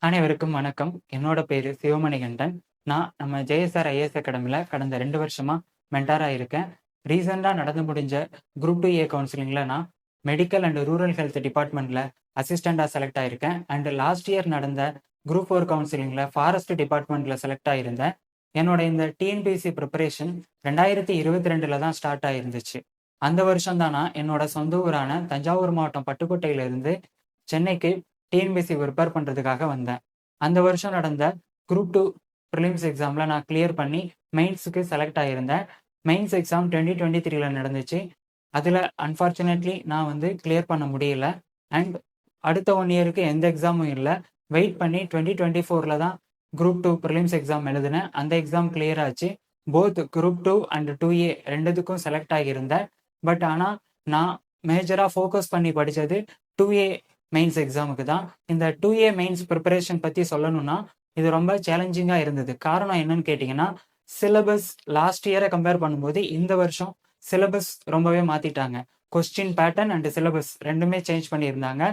அனைவருக்கும் வணக்கம். என்னோட பேரு சிவமணிகண்டன். நான் நம்ம ஜேஎஸ்ஆர் ஐஏஎஸ் அகாடமில கடந்த 2 வருஷமா மென்டாரா இருக்கேன். ரீசென்ட்டா நடந்து முடிஞ்ச குரூப் 2 ஏ கவுன்சிலிங்ல நான் மெடிக்கல் அண்ட் ரூரல் ஹெல்த் டிபார்ட்மெண்ட்ல அசிஸ்டண்டா செலக்ட் ஆயிருக்கேன். அண்ட் லாஸ்ட் இயர் நடந்த குரூப் 4 கவுன்சிலிங்ல ஃபாரஸ்ட் டிபார்ட்மெண்ட்ல செலக்ட் ஆயிருந்தேன். என்னோட இந்த டிஎன்பிஎஸ்சி ப்ரிப்பரேஷன் 2022ல தான் ஸ்டார்ட் ஆயிருந்துச்சு. அந்த வருஷம் தான் நான் என்னோட சொந்த ஊரான தஞ்சாவூர் மாவட்டம் பட்டுக்கோட்டையில இருந்து சென்னைக்கு டிஎன்பிஎஸ்சி ப்ரிப்பேர் பண்ணுறதுக்காக வந்தேன். அந்த வருஷம் நடந்த குரூப் 2 ப்ரிலிம்ஸ் எக்ஸாமில் நான் கிளியர் பண்ணி மெயின்ஸுக்கு செலக்ட் ஆகியிருந்தேன். மெயின்ஸ் எக்ஸாம் 2023ல நடந்துச்சு. அதில் அன்ஃபார்ச்சுனேட்லி நான் கிளியர் பண்ண முடியல. அண்ட் அடுத்த 1 இயருக்கு எந்த எக்ஸாமும் இல்லை. வெயிட் பண்ணி 2024ல் தான் குரூப் 2 ப்ரிலிம்ஸ் எக்ஸாம் எழுதினேன். அந்த எக்ஸாம் கிளியர் ஆச்சு. போத் குரூப் 2 அண்ட் 2A ரெண்டுத்துக்கும் செலக்ட் ஆகியிருந்தேன். பட் ஆனால் நான் மேஜராக ஃபோக்கஸ் பண்ணி படித்தது 2A மெயின்ஸ் எக்ஸாமுக்கு தான். இந்த 2A மெயின்ஸ் ப்ரிப்பரேஷன் பற்றி சொல்லணும்னா இது ரொம்ப சேலஞ்சிங்காக இருந்தது. காரணம் என்னன்னு கேட்டிங்கன்னா, சிலபஸ் லாஸ்ட் இயரை கம்பேர் பண்ணும்போது இந்த வருஷம் சிலபஸ் ரொம்பவே மாற்றிட்டாங்க. கொஸ்டின் பேட்டர்ன் அண்ட் சிலபஸ் ரெண்டுமே சேஞ்ச் பண்ணியிருந்தாங்க.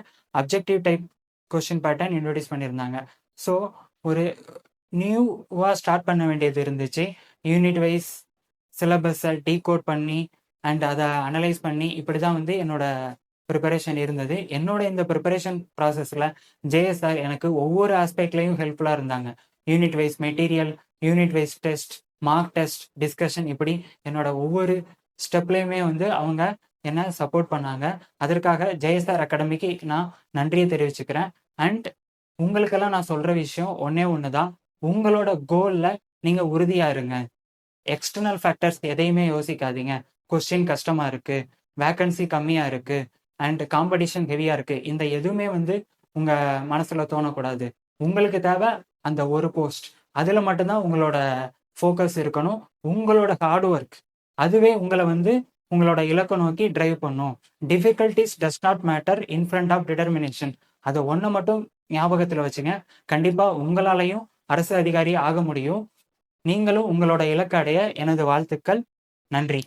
Objective type question pattern introduce பண்ணியிருந்தாங்க. ஸோ ஒரு நியூவாக ஸ்டார்ட் பண்ண வேண்டியது இருந்துச்சு. யூனிட் வைஸ் சிலபஸை டீகோட் பண்ணி அண்ட் அதை அனலைஸ் பண்ணி இப்படி தான் என்னோட ப்ரிப்பரேஷன் இருந்தது. என்னோட இந்த ப்ரிப்பரேஷன் ப்ராசஸில் ஜேஎஸ்ஆர் எனக்கு ஒவ்வொரு ஆஸ்பெக்ட்லையும் ஹெல்ப்ஃபுல்லாக இருந்தாங்க. Unit wise material, unit wise test, mark test, discussion, இப்படி என்னோட ஒவ்வொரு ஸ்டெப்லேயுமே அவங்க என்ன சப்போர்ட் பண்ணாங்க. அதற்காக ஜேஎஸ்ஆர் அகாடமிக்கு நான் நன்றியை தெரிவிச்சுக்கிறேன். அண்ட் உங்களுக்கெல்லாம் நான் சொல்கிற விஷயம் ஒன்றே ஒன்று தான். உங்களோட கோலில் நீங்கள் உறுதியாக இருங்க. எக்ஸ்டர்னல் ஃபேக்டர்ஸ் எதையுமே யோசிக்காதீங்க. கொஸ்டின் கஷ்டமாக இருக்குது, வேக்கன்சி கம்மியாக இருக்குது, அண்ட் காம்படிஷன் ஹெவியாக இருக்குது, இந்த எதுவுமே உங்கள் மனசில் தோணக்கூடாது. உங்களுக்கு தேவை அந்த ஒரு போஸ்ட். அதில் மட்டும்தான் உங்களோட ஃபோக்கஸ் இருக்கணும். உங்களோட ஹார்ட் ஒர்க் அதுவே உங்களை உங்களோட இலக்கை நோக்கி டிரைவ் பண்ணும். Difficulties does not matter in front of determination. அதை ஒன்று மட்டும் ஞாபகத்தில் வச்சுங்க. கண்டிப்பாக உங்களாலையும் அரசு அதிகாரி ஆக முடியும். நீங்களும் உங்களோட இலக்கு அடைய எனது வாழ்த்துக்கள். நன்றி.